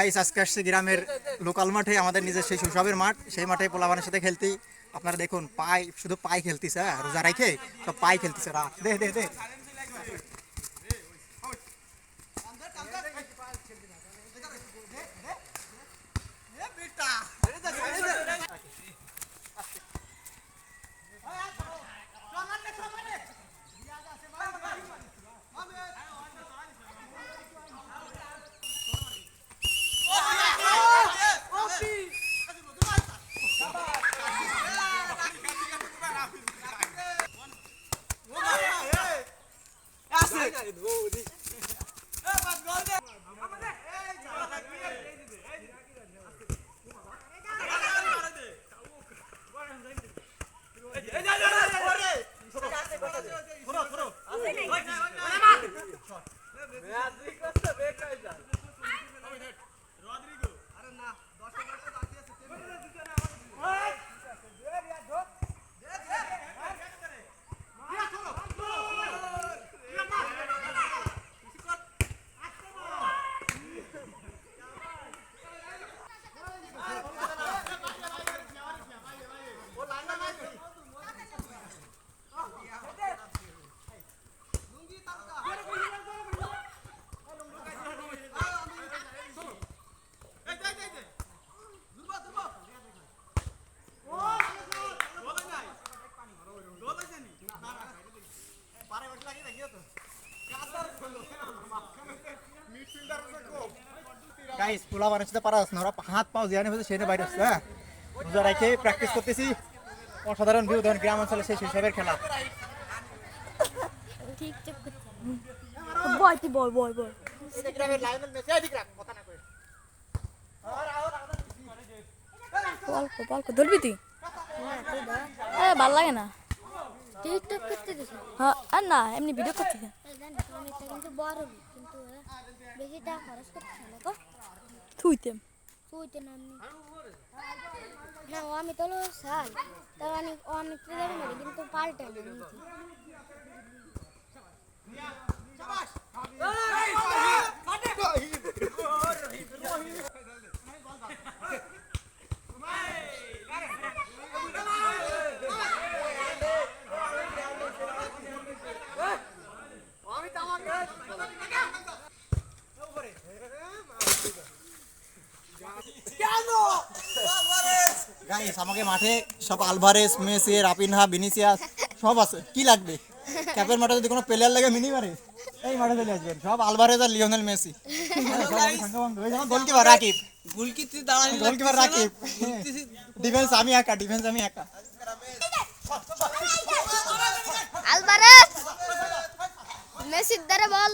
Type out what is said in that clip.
Guys আজকে আসছে গ্রামের লোকাল মাঠে, আমাদের নিজের সেই শৈশবের মাঠ, সেই মাঠে পোলাপানের সাথে খেলতেই আপনারা দেখুন পাই, শুধু পাই খেলতেছে, রোজা রাখে সব পাই খেলতেছে। দে দে দে গাইস পোলাপানের সাথে পারা যাচ্ছে না, ওরা হাত পাও জিয়ানি হচ্ছে সেটা বাইরে আসছে। হ্যাঁ, রোজা রেখে প্র্যাকটিস করতেছি, অসাধারণ ভিউ ধরেন গ্রাম অঞ্চলে সেই শৈশবের খেলা। ধরবি তুই? ভাল লাগে না আর না এমনি ভিডিও করতেছে। আমি তো চাই তার অনেক কিন্তু পাল্টে গাইস আমাকে মাঠে সব আলভারেস, মেসি, রাফিনহা, ভিনিসিয়াস সব আছে, কি লাগবে? ক্যাপের মাঠে যদি কোনো প্লেয়ার লাগে মিনি মারে এই মাঠে চলে আসবেন, সব আলভারেজ আর Lionel Messi. Goalkeeper Rakib, goalkeeper Rakib, defence আমি একা, ডিফেন্স আমি একা। আলভারেজ মেসির দ্বারা বল